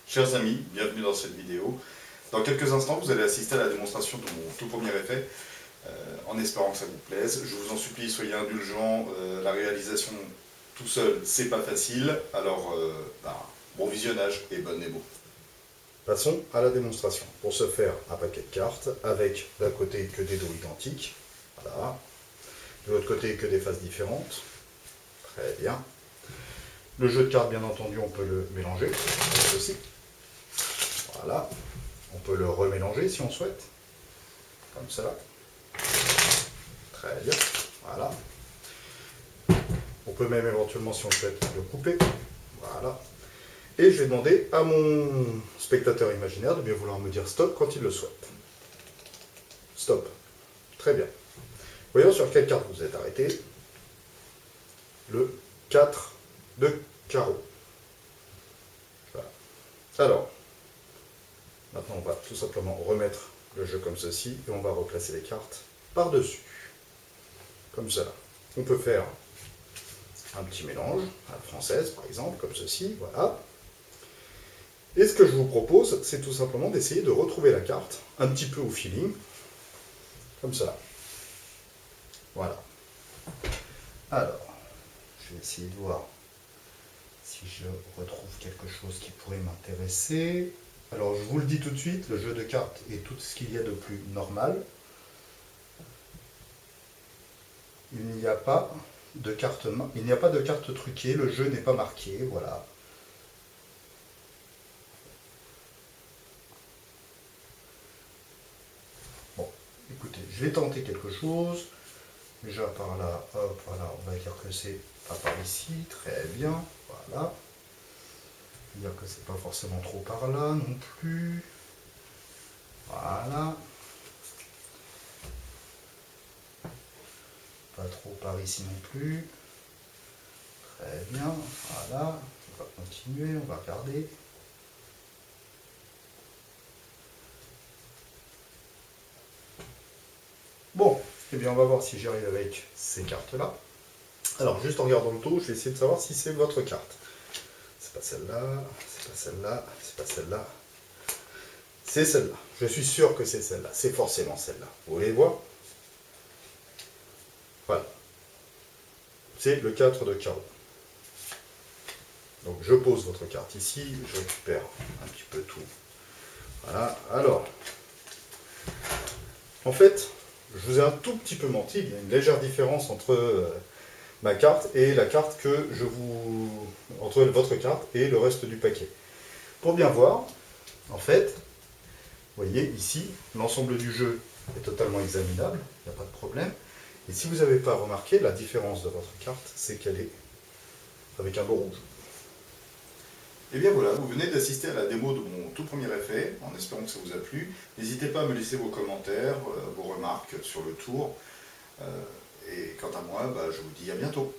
Chers amis, bienvenue dans cette vidéo. Dans quelques instants, vous allez assister à la démonstration de mon tout premier effet, en espérant que ça vous plaise. Je vous en supplie, soyez indulgents, la réalisation tout seul, c'est pas facile, alors bon visionnage et bonne démo. Passons à la démonstration. Pour ce faire, un paquet de cartes, avec d'un côté que des dos identiques, voilà, de l'autre côté que des faces différentes, très bien. Le jeu de cartes, bien entendu, on peut le mélanger, comme ceci. Voilà. On peut le remélanger si on souhaite. Comme ça. Très bien. Voilà. On peut même éventuellement, si on le souhaite, le couper. Voilà. Et je vais demander à mon spectateur imaginaire de bien vouloir me dire stop quand il le souhaite. Stop. Très bien. Voyons sur quelle carte vous êtes arrêté. Le 4 de carreau. Voilà. Alors, maintenant on va tout simplement remettre le jeu comme ceci et on va replacer les cartes par-dessus. Comme ça. On peut faire un petit mélange, à la française par exemple, comme ceci, voilà. Et ce que je vous propose, c'est tout simplement d'essayer de retrouver la carte, un petit peu au feeling, comme ça. Voilà. Alors, je vais essayer de voir si je retrouve quelque chose qui pourrait m'intéresser. Alors, je vous le dis tout de suite, le jeu de cartes est tout ce qu'il y a de plus normal. Il n'y a pas de carte truquée, le jeu n'est pas marqué, voilà. Bon, écoutez, je vais tenter quelque chose. Déjà par là, hop, voilà, on va dire que c'est pas par ici, très bien, voilà. Dire que c'est pas forcément trop par là non plus. Voilà. Pas trop par ici non plus. Très bien, voilà. On va continuer, on va regarder. Bon, eh bien on va voir si j'y arrive avec ces cartes-là. Alors, juste en regardant le dos, je vais essayer de savoir si c'est votre carte. C'est pas celle-là, c'est pas celle-là, c'est pas celle-là. C'est celle-là. Je suis sûr que c'est celle-là. C'est forcément celle-là. Vous voulez voir? Voilà. C'est le 4 de carreau. Donc je pose votre carte ici, je récupère un petit peu tout. Voilà. Alors, en fait, je vous ai un tout petit peu menti. Il y a une légère différence entre ma carte et la carte que je vous... entre votre carte et le reste du paquet. Pour bien voir, en fait, vous voyez ici, l'ensemble du jeu est totalement examinable, il n'y a pas de problème. Et si vous n'avez pas remarqué, la différence de votre carte, c'est qu'elle est avec un dos rouge. Et bien voilà, vous venez d'assister à la démo de mon tout premier effet, en espérant que ça vous a plu. N'hésitez pas à me laisser vos commentaires, vos remarques sur le tour. Et quant à moi, je vous dis à bientôt.